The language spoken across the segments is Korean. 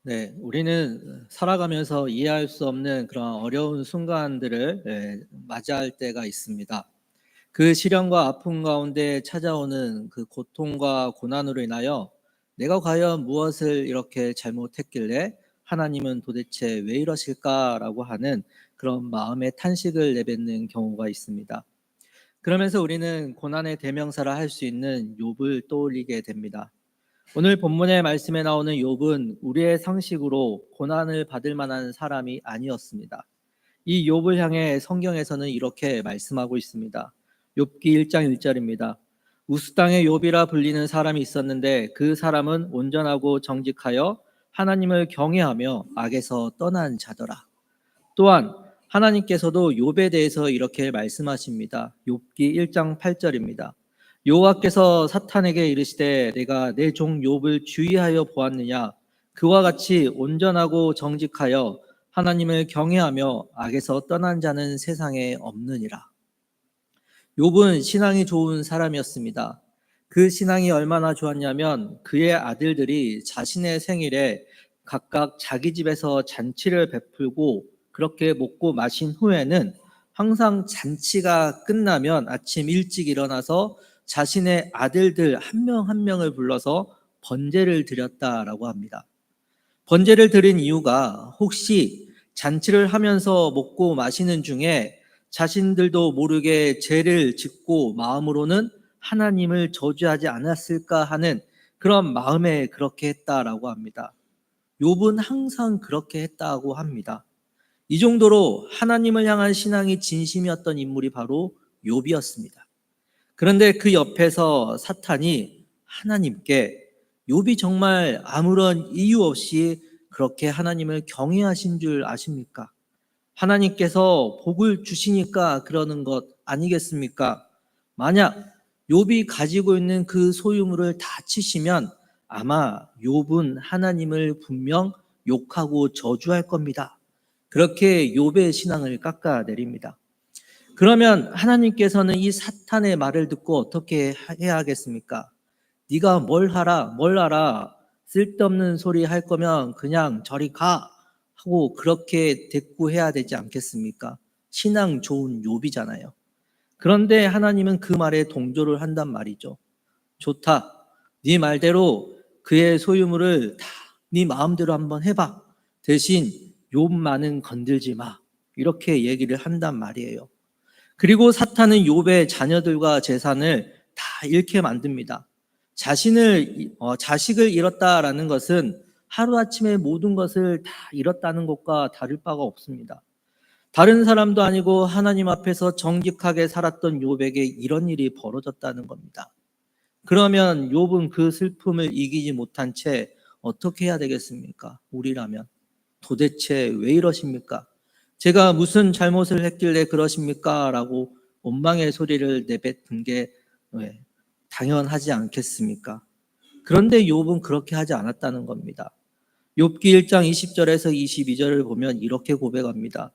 네, 우리는 살아가면서 이해할 수 없는 그런 어려운 순간들을 맞이할 때가 있습니다. 그 시련과 아픔 가운데 찾아오는 그 고통과 고난으로 인하여 내가 과연 무엇을 이렇게 잘못했길래 하나님은 도대체 왜 이러실까라고 하는 그런 마음의 탄식을 내뱉는 경우가 있습니다. 그러면서 우리는 고난의 대명사를 할 수 있는 욥을 떠올리게 됩니다. 오늘 본문의 말씀에 나오는 욥은 우리의 상식으로 고난을 받을 만한 사람이 아니었습니다. 이 욥을 향해 성경에서는 이렇게 말씀하고 있습니다. 욥기 1장 1절입니다. 우스땅의 욥이라 불리는 사람이 있었는데 그 사람은 온전하고 정직하여 하나님을 경외하며 악에서 떠난 자더라. 또한 하나님께서도 욥에 대해서 이렇게 말씀하십니다. 욥기 1장 8절입니다. 여호와께서 사탄에게 이르시되 내가 내 종 욥을 주의하여 보았느냐 그와 같이 온전하고 정직하여 하나님을 경외하며 악에서 떠난 자는 세상에 없느니라. 욥은 신앙이 좋은 사람이었습니다. 그 신앙이 얼마나 좋았냐면 그의 아들들이 자신의 생일에 각각 자기 집에서 잔치를 베풀고 그렇게 먹고 마신 후에는 항상 잔치가 끝나면 아침 일찍 일어나서 자신의 아들들 한 명 한 명을 불러서 번제를 드렸다라고 합니다. 번제를 드린 이유가 혹시 잔치를 하면서 먹고 마시는 중에 자신들도 모르게 죄를 짓고 마음으로는 하나님을 저주하지 않았을까 하는 그런 마음에 그렇게 했다라고 합니다. 욥은 항상 그렇게 했다고 합니다. 이 정도로 하나님을 향한 신앙이 진심이었던 인물이 바로 욥이었습니다. 그런데 그 옆에서 사탄이 하나님께 욥이 정말 아무런 이유 없이 그렇게 하나님을 경외하신 줄 아십니까? 하나님께서 복을 주시니까 그러는 것 아니겠습니까? 만약 욥이 가지고 있는 그 소유물을 다 치시면 아마 욥은 하나님을 분명 욕하고 저주할 겁니다. 그렇게 욥의 신앙을 깎아내립니다. 그러면 하나님께서는 이 사탄의 말을 듣고 어떻게 해야 하겠습니까? 네가 뭘 알아? 쓸데없는 소리 할 거면 그냥 저리 가 하고 그렇게 대꾸해야 되지 않겠습니까? 신앙 좋은 욥이잖아요. 그런데 하나님은 그 말에 동조를 한단 말이죠. 좋다. 네 말대로 그의 소유물을 다 네 마음대로 한번 해봐. 대신 욥만은 건들지 마. 이렇게 얘기를 한단 말이에요. 그리고 사탄은 욥의 자녀들과 재산을 다 잃게 만듭니다. 자식을 잃었다라는 것은 하루아침에 모든 것을 다 잃었다는 것과 다를 바가 없습니다. 다른 사람도 아니고 하나님 앞에서 정직하게 살았던 욥에게 이런 일이 벌어졌다는 겁니다. 그러면 욥은 그 슬픔을 이기지 못한 채 어떻게 해야 되겠습니까? 우리라면 도대체 왜 이러십니까? 제가 무슨 잘못을 했길래 그러십니까? 라고 원망의 소리를 내뱉은 게 당연하지 않겠습니까? 그런데 욥은 그렇게 하지 않았다는 겁니다. 욥기 1장 20절에서 22절을 보면 이렇게 고백합니다.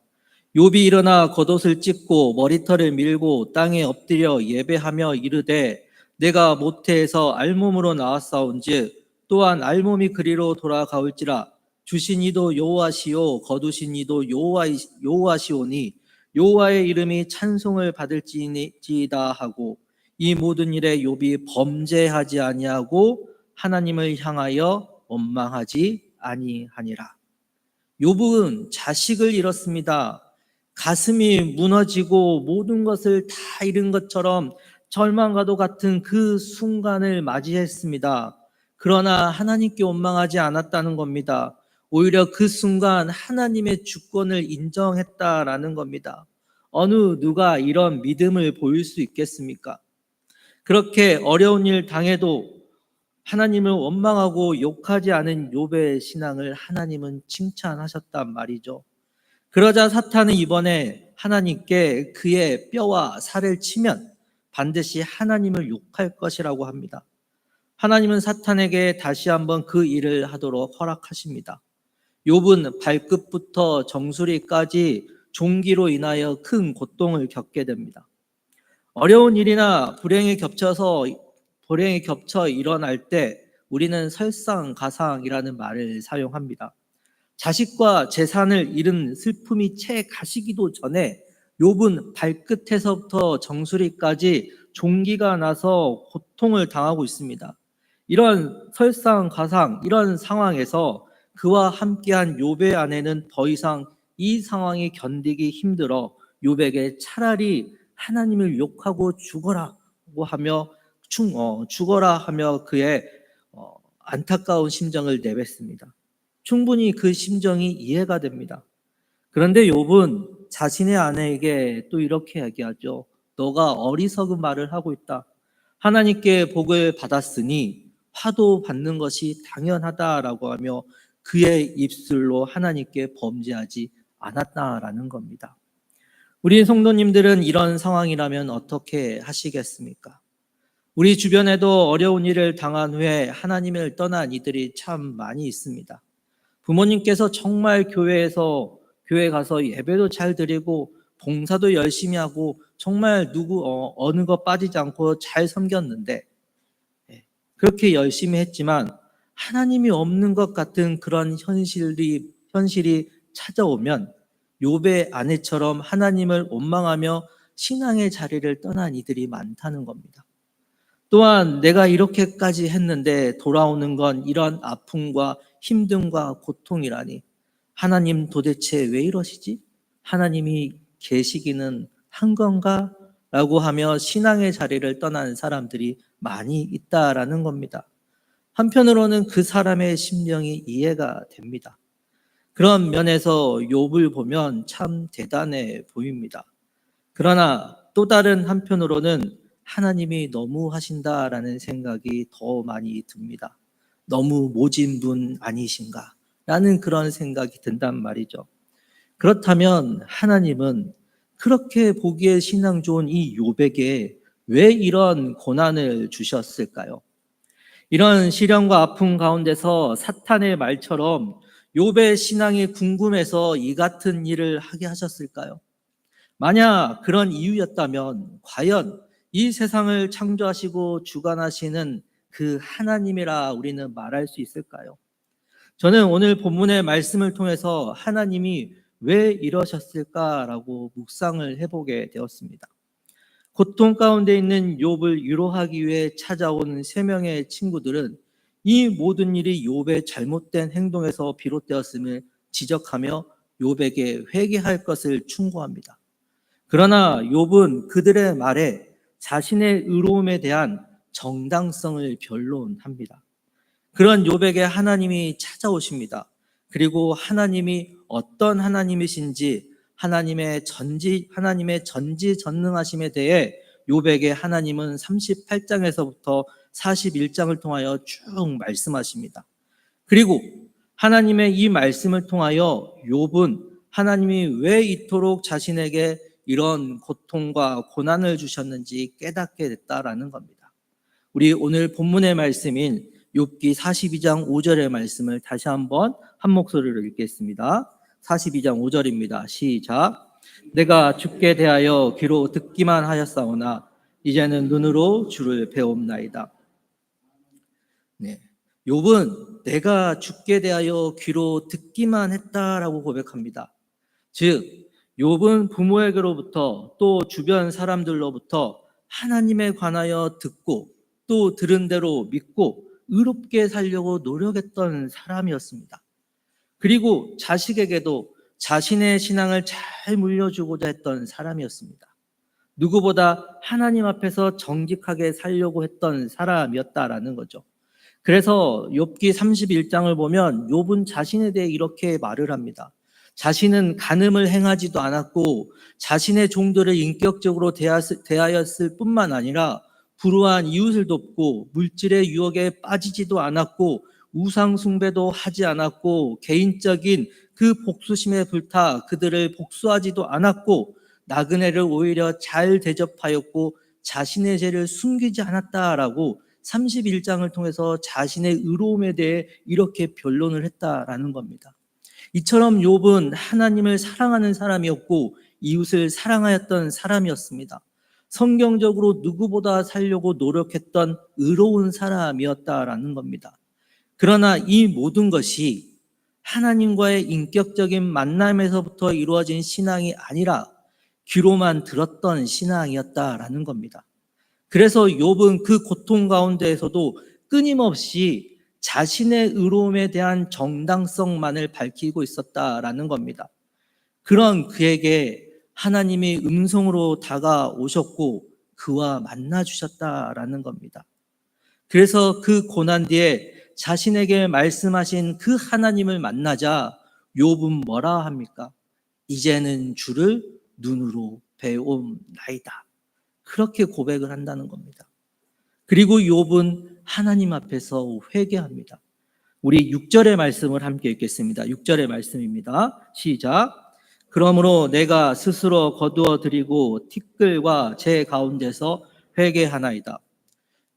욥이 일어나 겉옷을 찢고 머리털을 밀고 땅에 엎드려 예배하며 이르되 내가 모태에서 알몸으로 나왔사온즉 또한 알몸이 그리로 돌아가올지라 주신 이도 여호와시요 거두신 이도 여호와시오니 여호와의 이름이 찬송을 받을지이다 하고 이 모든 일에 욥이 범죄하지 아니하고 하나님을 향하여 원망하지 아니하니라. 욥은 자식을 잃었습니다. 가슴이 무너지고 모든 것을 다 잃은 것처럼 절망과도 같은 그 순간을 맞이했습니다. 그러나 하나님께 원망하지 않았다는 겁니다. 오히려 그 순간 하나님의 주권을 인정했다라는 겁니다. 어느 누가 이런 믿음을 보일 수 있겠습니까? 그렇게 어려운 일 당해도 하나님을 원망하고 욕하지 않은 욥의 신앙을 하나님은 칭찬하셨단 말이죠. 그러자 사탄은 이번에 하나님께 그의 뼈와 살을 치면 반드시 하나님을 욕할 것이라고 합니다. 하나님은 사탄에게 다시 한번 그 일을 하도록 허락하십니다. 욥은 발끝부터 정수리까지 종기로 인하여 큰 고통을 겪게 됩니다. 어려운 일이나 불행이 겹쳐 일어날 때 우리는 설상가상이라는 말을 사용합니다. 자식과 재산을 잃은 슬픔이 채 가시기도 전에 욥은 발끝에서부터 정수리까지 종기가 나서 고통을 당하고 있습니다. 이런 설상가상, 이런 상황에서 그와 함께한 욥의 아내는 더 이상 이 상황이 견디기 힘들어 욥에게 차라리 하나님을 욕하고 죽어라고 하며 죽어라 하며 그의 안타까운 심정을 내뱉습니다. 충분히 그 심정이 이해가 됩니다. 그런데 욥은 자신의 아내에게 또 이렇게 얘기하죠. 너가 어리석은 말을 하고 있다. 하나님께 복을 받았으니 화도 받는 것이 당연하다라고 하며 그의 입술로 하나님께 범죄하지 않았다라는 겁니다. 우리 성도님들은 이런 상황이라면 어떻게 하시겠습니까? 우리 주변에도 어려운 일을 당한 후에 하나님을 떠난 이들이 참 많이 있습니다. 부모님께서 정말 교회 가서 예배도 잘 드리고 봉사도 열심히 하고 정말 어느 것 빠지지 않고 잘 섬겼는데 그렇게 열심히 했지만 하나님이 없는 것 같은 그런 현실이 찾아오면 욥의 아내처럼 하나님을 원망하며 신앙의 자리를 떠난 이들이 많다는 겁니다. 또한 내가 이렇게까지 했는데 돌아오는 건 이런 아픔과 힘듦과 고통이라니 하나님 도대체 왜 이러시지? 하나님이 계시기는 한 건가? 라고 하며 신앙의 자리를 떠난 사람들이 많이 있다라는 겁니다. 한편으로는 그 사람의 심령이 이해가 됩니다. 그런 면에서 욥을 보면 참 대단해 보입니다. 그러나 또 다른 한편으로는 하나님이 너무 하신다라는 생각이 더 많이 듭니다. 너무 모진 분 아니신가? 라는 그런 생각이 든단 말이죠. 그렇다면 하나님은 그렇게 보기에 신앙 좋은 이 욥에게 왜 이런 고난을 주셨을까요? 이런 시련과 아픔 가운데서 사탄의 말처럼 욥의 신앙이 궁금해서 이 같은 일을 하게 하셨을까요? 만약 그런 이유였다면 과연 이 세상을 창조하시고 주관하시는 그 하나님이라 우리는 말할 수 있을까요? 저는 오늘 본문의 말씀을 통해서 하나님이 왜 이러셨을까라고 묵상을 해보게 되었습니다. 고통 가운데 있는 욥을 위로하기 위해 찾아온 세 명의 친구들은 이 모든 일이 욥의 잘못된 행동에서 비롯되었음을 지적하며 욥에게 회개할 것을 충고합니다. 그러나 욥은 그들의 말에 자신의 의로움에 대한 정당성을 변론합니다. 그런 욥에게 하나님이 찾아오십니다. 그리고 하나님이 어떤 하나님이신지 하나님의 전지전능하심에 대해 욥에게 하나님은 38장에서부터 41장을 통하여 쭉 말씀하십니다. 그리고 하나님의 이 말씀을 통하여 욥은 하나님이 왜 이토록 자신에게 이런 고통과 고난을 주셨는지 깨닫게 됐다라는 겁니다. 우리 오늘 본문의 말씀인 욥기 42장 5절의 말씀을 다시 한번 한 목소리로 읽겠습니다. 42장 5절입니다. 시작. 내가 주께 대하여 귀로 듣기만 하였사오나 이제는 눈으로 주를 배옵나이다. 네. 욥은 내가 주께 대하여 귀로 듣기만 했다라고 고백합니다. 즉 욥은 부모에게로부터 또 주변 사람들로부터 하나님에 관하여 듣고 또 들은 대로 믿고 의롭게 살려고 노력했던 사람이었습니다. 그리고 자식에게도 자신의 신앙을 잘 물려주고자 했던 사람이었습니다. 누구보다 하나님 앞에서 정직하게 살려고 했던 사람이었다라는 거죠. 그래서 욥기 31장을 보면 욥은 자신에 대해 이렇게 말을 합니다. 자신은 간음을 행하지도 않았고 자신의 종들을 인격적으로 대하였을 뿐만 아니라 불우한 이웃을 돕고 물질의 유혹에 빠지지도 않았고 우상 숭배도 하지 않았고 개인적인 그 복수심에 불타 그들을 복수하지도 않았고 나그네를 오히려 잘 대접하였고 자신의 죄를 숨기지 않았다라고 31장을 통해서 자신의 의로움에 대해 이렇게 변론을 했다라는 겁니다. 이처럼 욥은 하나님을 사랑하는 사람이었고 이웃을 사랑하였던 사람이었습니다. 성경적으로 누구보다 살려고 노력했던 의로운 사람이었다라는 겁니다. 그러나 이 모든 것이 하나님과의 인격적인 만남에서부터 이루어진 신앙이 아니라 귀로만 들었던 신앙이었다라는 겁니다. 그래서 욥은 그 고통 가운데에서도 끊임없이 자신의 의로움에 대한 정당성만을 밝히고 있었다라는 겁니다. 그런 그에게 하나님이 음성으로 다가오셨고 그와 만나 주셨다라는 겁니다. 그래서 그 고난 뒤에 자신에게 말씀하신 그 하나님을 만나자 욥은 뭐라 합니까? 이제는 주를 눈으로 배움나이다. 그렇게 고백을 한다는 겁니다. 그리고 욥은 하나님 앞에서 회개합니다. 우리 6절의 말씀을 함께 읽겠습니다. 6절의 말씀입니다. 시작. 그러므로 내가 스스로 거두어 드리고 티끌과 제 가운데서 회개하나이다.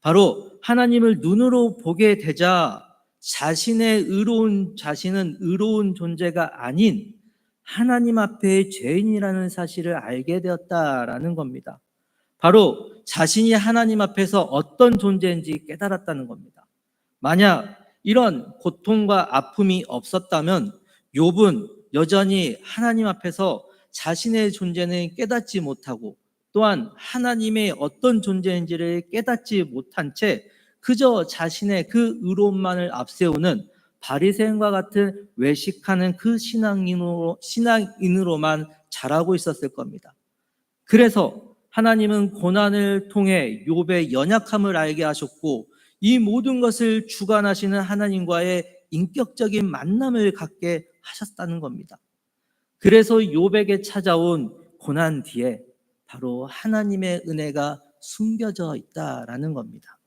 바로 하나님을 눈으로 보게 되자 자신은 의로운 존재가 아닌 하나님 앞에 죄인이라는 사실을 알게 되었다라는 겁니다. 바로 자신이 하나님 앞에서 어떤 존재인지 깨달았다는 겁니다. 만약 이런 고통과 아픔이 없었다면 욥은 여전히 하나님 앞에서 자신의 존재는 깨닫지 못하고 또한 하나님의 어떤 존재인지를 깨닫지 못한 채 그저 자신의 그 의로움만을 앞세우는 바리새인과 같은 외식하는 그 신앙인으로만 자라고 있었을 겁니다. 그래서 하나님은 고난을 통해 욥의 연약함을 알게 하셨고 이 모든 것을 주관하시는 하나님과의 인격적인 만남을 갖게 하셨다는 겁니다. 그래서 욥에게 찾아온 고난 뒤에 바로 하나님의 은혜가 숨겨져 있다라는 겁니다.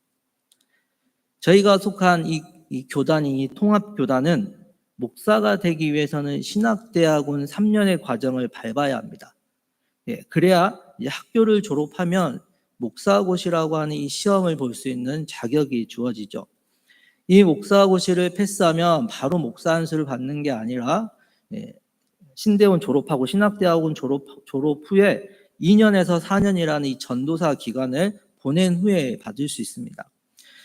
저희가 속한 이 교단이 통합교단은 목사가 되기 위해서는 신학대학원 3년의 과정을 밟아야 합니다. 그래야 학교를 졸업하면 목사고시라고 하는 이 시험을 볼 수 있는 자격이 주어지죠. 이 목사고시를 패스하면 바로 목사 안수를 받는 게 아니라 신대원 졸업하고 신학대학원 졸업 후에 2년에서 4년이라는 이 전도사 기간을 보낸 후에 받을 수 있습니다.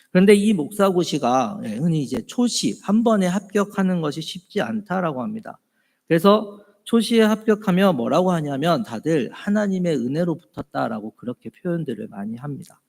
그런데 이 목사고시가 흔히 이제 초시 한 번에 합격하는 것이 쉽지 않다라고 합니다. 그래서 초시에 합격하면 뭐라고 하냐면 다들 하나님의 은혜로 붙었다라고 그렇게 표현들을 많이 합니다.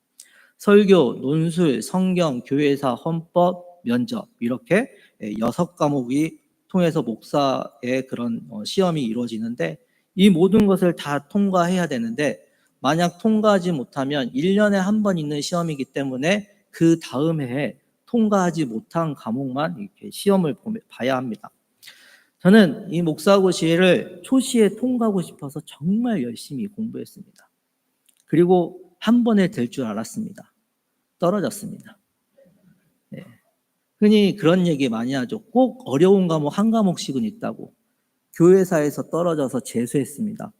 설교, 논술, 성경, 교회사, 헌법, 면접 이렇게 6과목이 통해서 목사의 그런 시험이 이루어지는데 이 모든 것을 다 통과해야 되는데 만약 통과하지 못하면 1년에 한 번 있는 시험이기 때문에 그 다음 해에 통과하지 못한 과목만 이렇게 시험을 봐야 합니다. 저는 이 목사고시를 초시에 통과하고 싶어서 정말 열심히 공부했습니다. 그리고 한 번에 될 줄 알았습니다. 떨어졌습니다. 흔히 그런 얘기 많이 하죠. 꼭 어려운 과목 한 과목씩은 있다고. 교회사에서 떨어져서 재수했습니다.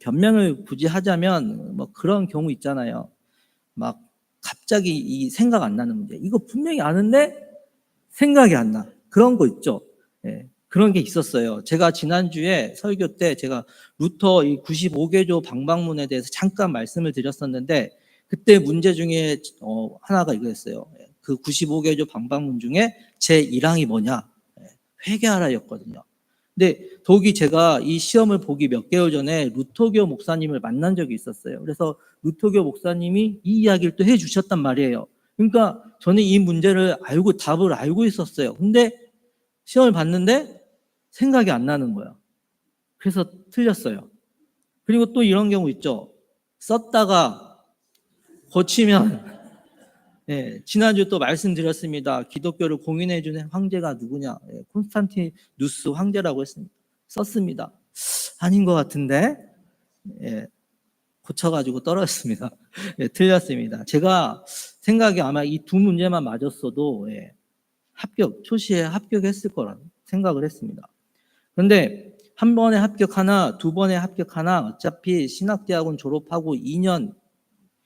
변명을 굳이 하자면 뭐 그런 경우 있잖아요. 막 갑자기 이 생각 안 나는 문제. 이거 분명히 아는데 생각이 안 나. 그런 거 있죠. 그런 게 있었어요. 제가 지난주에 설교 때 제가 루터 이 95개조 방방문에 대해서 잠깐 말씀을 드렸었는데 그때 문제 중에 하나가 이거였어요. 그 95개조 방방문 중에 제 1항이 뭐냐? 회개하라였거든요. 근데 더욱이 제가 이 시험을 보기 몇 개월 전에 루터교 목사님을 만난 적이 있었어요. 그래서 루터교 목사님이 이 이야기를 또 해주셨단 말이에요. 그러니까 저는 이 문제를 답을 알고 있었어요. 근데 시험을 봤는데 생각이 안 나는 거예요. 그래서 틀렸어요. 그리고 또 이런 경우 있죠. 썼다가 고치면 지난주 또 말씀드렸습니다. 기독교를 공인해주는 황제가 누구냐? 콘스탄티누스 황제라고 했습니다. 썼습니다. 아닌 것 같은데 고쳐가지고 떨어졌습니다. 틀렸습니다. 제가 생각이 아마 이 두 문제만 맞았어도 초시에 합격했을 거라고 생각을 했습니다. 그런데 한 번에 합격하나 두 번에 합격하나 어차피 신학대학원 졸업하고 2년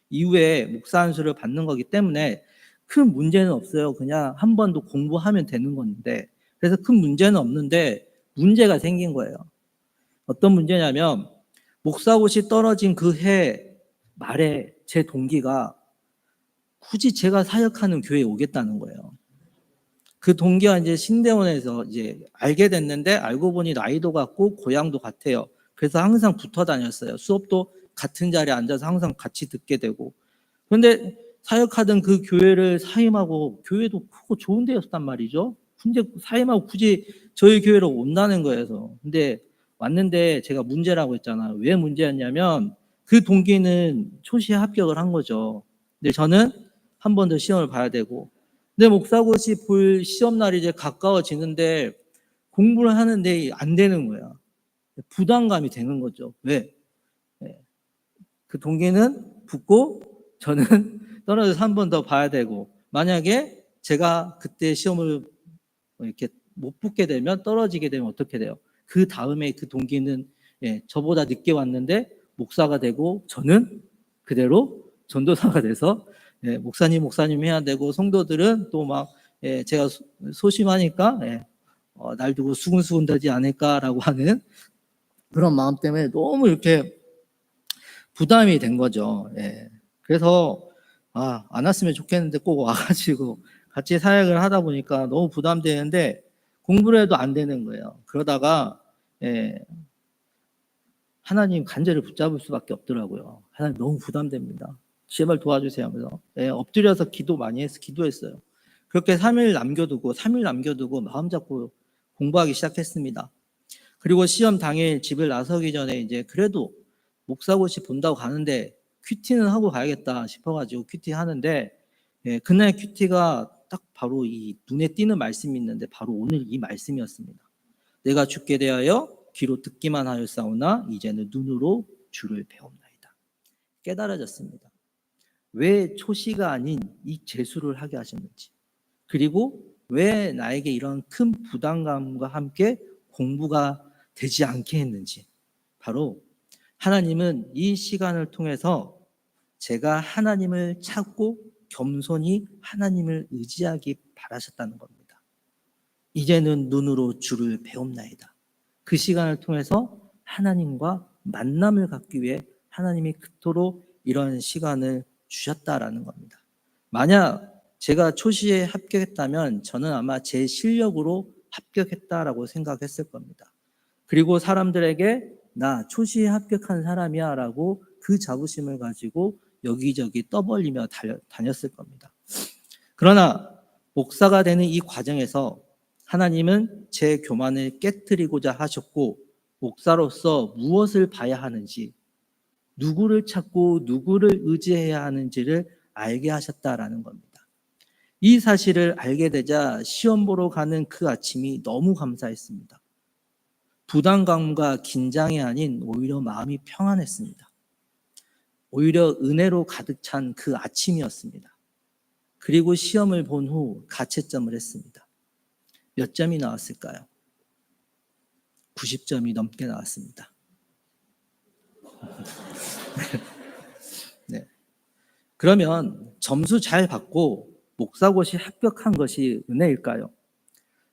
이후에 목사 안수를 받는 거기 때문에 큰 문제는 없어요. 그냥 한 번 더 공부하면 되는 건데 그래서 큰 문제는 없는데 문제가 생긴 거예요. 어떤 문제냐면 목사고시 떨어진 그 해 말에 제 동기가 굳이 제가 사역하는 교회에 오겠다는 거예요. 그 동기가 이제 신대원에서 이제 알게 됐는데 알고 보니 나이도 같고 고향도 같아요. 그래서 항상 붙어 다녔어요. 수업도 같은 자리에 앉아서 항상 같이 듣게 되고. 그런데 사역하던 그 교회를 사임하고, 교회도 크고 좋은 데였단 말이죠. 근데 사임하고 굳이 저희 교회로 온다는 거예요. 근데 왔는데 제가 문제라고 했잖아요. 왜 문제였냐면 그 동기는 초시에 합격을 한 거죠. 근데 저는 한 번 더 시험을 봐야 되고, 근데 목사고시 볼 시험 날이 이제 가까워지는데 공부를 하는데 안 되는 거야. 부담감이 되는 거죠. 왜? 네. 그 동기는 붙고 저는 떨어져서 한 번 더 봐야 되고, 만약에 제가 그때 시험을 이렇게 못 붙게 되면, 떨어지게 되면 어떻게 돼요? 그 다음에 그 동기는 저보다 늦게 왔는데 목사가 되고, 저는 그대로 전도사가 돼서 목사님 해야 되고, 성도들은 또 막 제가 소심하니까 날 두고 수군수군 되지 않을까라고 하는 그런 마음 때문에 너무 이렇게 부담이 된 거죠. 그래서 안 왔으면 좋겠는데 꼭 와가지고 같이 사역을 하다 보니까 너무 부담되는데 공부를 해도 안 되는 거예요. 그러다가 하나님 간절히 붙잡을 수밖에 없더라고요. 하나님 너무 부담됩니다. 제발 도와주세요 하면서 엎드려서 기도했어요. 그렇게 3일 남겨두고 마음 잡고 공부하기 시작했습니다. 그리고 시험 당일 집을 나서기 전에 이제 그래도 목사고시 본다고 가는데 큐티는 하고 가야겠다 싶어가지고 큐티 하는데, 그날 큐티가 딱 바로 이 눈에 띄는 말씀이 있는데 바로 오늘 이 말씀이었습니다. 내가 죽게 대하여 귀로 듣기만 하였사오나 이제는 눈으로 주를 배웁나이다. 깨달아졌습니다. 왜 초시가 아닌 이 재수를 하게 하셨는지, 그리고 왜 나에게 이런 큰 부담감과 함께 공부가 되지 않게 했는지. 바로 하나님은 이 시간을 통해서 제가 하나님을 찾고 겸손히 하나님을 의지하기 바라셨다는 겁니다. 이제는 눈으로 주를 배웁나이다. 그 시간을 통해서 하나님과 만남을 갖기 위해 하나님이 그토록 이런 시간을 주셨다라는 겁니다. 만약 제가 초시에 합격했다면 저는 아마 제 실력으로 합격했다라고 생각했을 겁니다. 그리고 사람들에게 나 초시에 합격한 사람이야 라고 그 자부심을 가지고 여기저기 떠벌리며 다녔을 겁니다. 그러나 목사가 되는 이 과정에서 하나님은 제 교만을 깨트리고자 하셨고, 목사로서 무엇을 봐야 하는지, 누구를 찾고 누구를 의지해야 하는지를 알게 하셨다라는 겁니다. 이 사실을 알게 되자 시험 보러 가는 그 아침이 너무 감사했습니다. 부담감과 긴장이 아닌 오히려 마음이 평안했습니다. 오히려 은혜로 가득 찬 그 아침이었습니다. 그리고 시험을 본 후 가채점을 했습니다. 몇 점이 나왔을까요? 90점이 넘게 나왔습니다. 네. 그러면 점수 잘 받고 목사고시 합격한 것이 은혜일까요?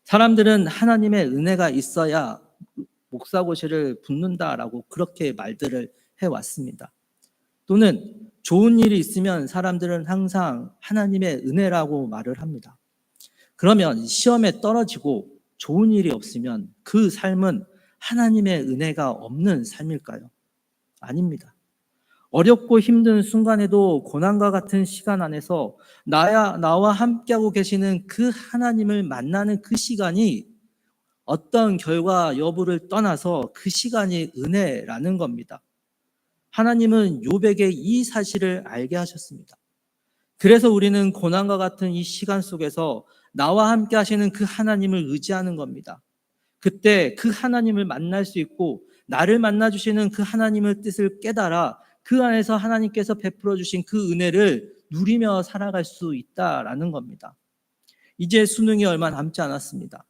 사람들은 하나님의 은혜가 있어야 목사고시를 붙는다라고 그렇게 말들을 해왔습니다. 또는 좋은 일이 있으면 사람들은 항상 하나님의 은혜라고 말을 합니다. 그러면 시험에 떨어지고 좋은 일이 없으면 그 삶은 하나님의 은혜가 없는 삶일까요? 아닙니다. 어렵고 힘든 순간에도 고난과 같은 시간 안에서 나와 함께하고 계시는 그 하나님을 만나는 그 시간이 어떤 결과 여부를 떠나서 그 시간이 은혜라는 겁니다. 하나님은 욥에게 이 사실을 알게 하셨습니다. 그래서 우리는 고난과 같은 이 시간 속에서 나와 함께 하시는 그 하나님을 의지하는 겁니다. 그때 그 하나님을 만날 수 있고, 나를 만나주시는 그 하나님의 뜻을 깨달아 그 안에서 하나님께서 베풀어 주신 그 은혜를 누리며 살아갈 수 있다라는 겁니다. 이제 수능이 얼마 남지 않았습니다.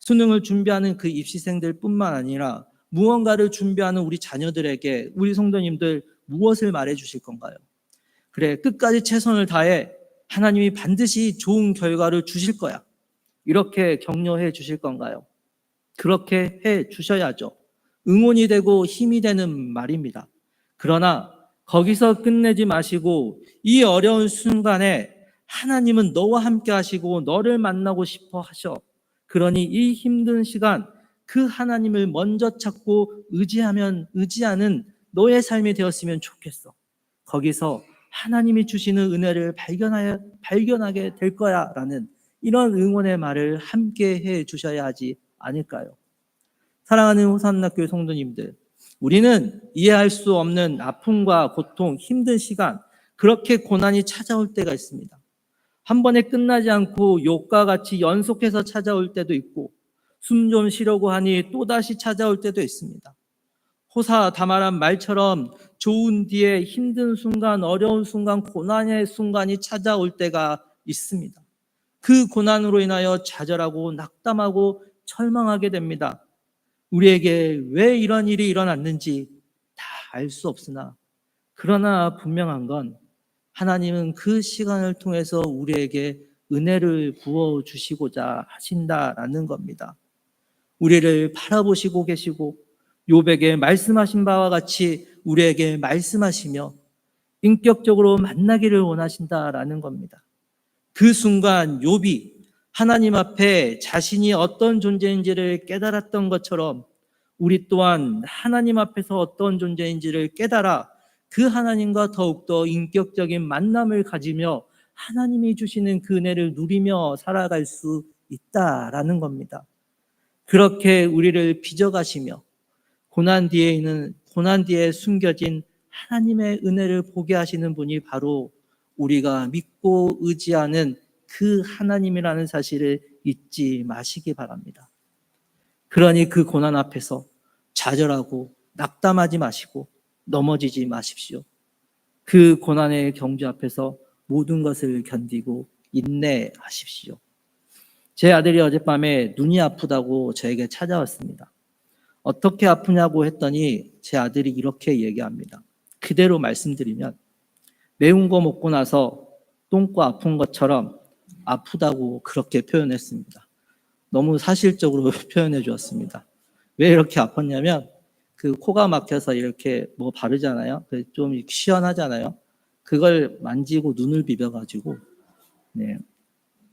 수능을 준비하는 그 입시생들 뿐만 아니라 무언가를 준비하는 우리 자녀들에게 우리 성도님들 무엇을 말해 주실 건가요? 그래, 끝까지 최선을 다해 하나님이 반드시 좋은 결과를 주실 거야, 이렇게 격려해 주실 건가요? 그렇게 해 주셔야죠. 응원이 되고 힘이 되는 말입니다. 그러나 거기서 끝내지 마시고 이 어려운 순간에 하나님은 너와 함께 하시고 너를 만나고 싶어 하셔. 그러니 이 힘든 시간 그 하나님을 먼저 찾고 의지하는 너의 삶이 되었으면 좋겠어. 거기서 하나님이 주시는 은혜를 발견하게 될 거야 라는 이런 응원의 말을 함께 해 주셔야 하지 않을까요? 사랑하는 호산나교회 성도님들, 우리는 이해할 수 없는 아픔과 고통, 힘든 시간, 그렇게 고난이 찾아올 때가 있습니다. 한 번에 끝나지 않고 욕과 같이 연속해서 찾아올 때도 있고, 숨 좀 쉬려고 하니 또다시 찾아올 때도 있습니다. 호사 다말한 말처럼 좋은 뒤에 힘든 순간, 어려운 순간, 고난의 순간이 찾아올 때가 있습니다. 그 고난으로 인하여 좌절하고 낙담하고 절망하게 됩니다. 우리에게 왜 이런 일이 일어났는지 다 알 수 없으나, 그러나 분명한 건 하나님은 그 시간을 통해서 우리에게 은혜를 부어주시고자 하신다라는 겁니다. 우리를 바라보시고 계시고 욥에게 말씀하신 바와 같이 우리에게 말씀하시며 인격적으로 만나기를 원하신다라는 겁니다. 그 순간 욥이 하나님 앞에 자신이 어떤 존재인지를 깨달았던 것처럼 우리 또한 하나님 앞에서 어떤 존재인지를 깨달아 그 하나님과 더욱더 인격적인 만남을 가지며 하나님이 주시는 그 은혜를 누리며 살아갈 수 있다라는 겁니다. 그렇게 우리를 빚어가시며 고난 뒤에 숨겨진 하나님의 은혜를 보게 하시는 분이 바로 우리가 믿고 의지하는 그 하나님이라는 사실을 잊지 마시기 바랍니다. 그러니 그 고난 앞에서 좌절하고 낙담하지 마시고 넘어지지 마십시오. 그 고난의 경주 앞에서 모든 것을 견디고 인내하십시오. 제 아들이 어젯밤에 눈이 아프다고 저에게 찾아왔습니다. 어떻게 아프냐고 했더니 제 아들이 이렇게 얘기합니다. 그대로 말씀드리면 매운 거 먹고 나서 똥꼬 아픈 것처럼 아프다고 그렇게 표현했습니다. 너무 사실적으로 표현해 주었습니다. 왜 이렇게 아팠냐면 그 코가 막혀서 이렇게 뭐 바르잖아요. 좀 시원하잖아요. 그걸 만지고 눈을 비벼가지고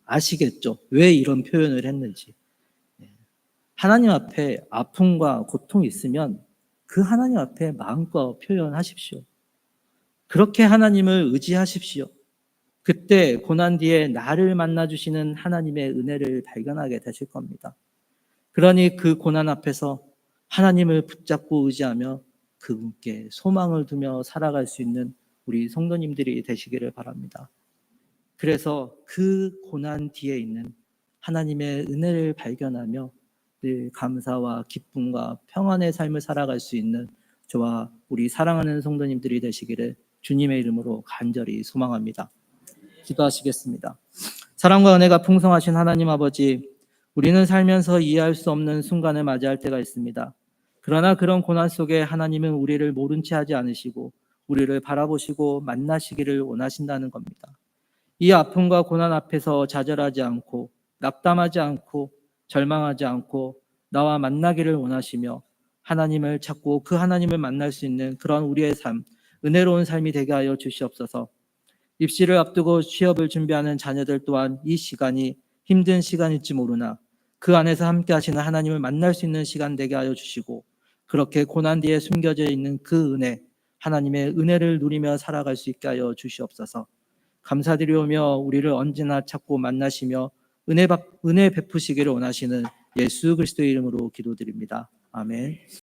아시겠죠? 왜 이런 표현을 했는지. 하나님 앞에 아픔과 고통이 있으면 그 하나님 앞에 마음껏 표현하십시오. 그렇게 하나님을 의지하십시오. 그때 고난 뒤에 나를 만나주시는 하나님의 은혜를 발견하게 되실 겁니다. 그러니 그 고난 앞에서 하나님을 붙잡고 의지하며 그분께 소망을 두며 살아갈 수 있는 우리 성도님들이 되시기를 바랍니다. 그래서 그 고난 뒤에 있는 하나님의 은혜를 발견하며 늘 감사와 기쁨과 평안의 삶을 살아갈 수 있는 저와 우리 사랑하는 성도님들이 되시기를 주님의 이름으로 간절히 소망합니다. 기도하시겠습니다. 사랑과 은혜가 풍성하신 하나님 아버지, 우리는 살면서 이해할 수 없는 순간을 맞이할 때가 있습니다. 그러나 그런 고난 속에 하나님은 우리를 모른 채 하지 않으시고 우리를 바라보시고 만나시기를 원하신다는 겁니다. 이 아픔과 고난 앞에서 좌절하지 않고 낙담하지 않고 절망하지 않고 나와 만나기를 원하시며 하나님을 찾고 그 하나님을 만날 수 있는 그런 우리의 삶, 은혜로운 삶이 되게 하여 주시옵소서. 입시를 앞두고 취업을 준비하는 자녀들 또한 이 시간이 힘든 시간일지 모르나 그 안에서 함께 하시는 하나님을 만날 수 있는 시간 되게 하여 주시고 그렇게 고난 뒤에 숨겨져 있는 그 은혜, 하나님의 은혜를 누리며 살아갈 수 있게 하여 주시옵소서. 감사드리오며 우리를 언제나 찾고 만나시며 은혜 베푸시기를 원하시는 예수 그리스도의 이름으로 기도드립니다. 아멘.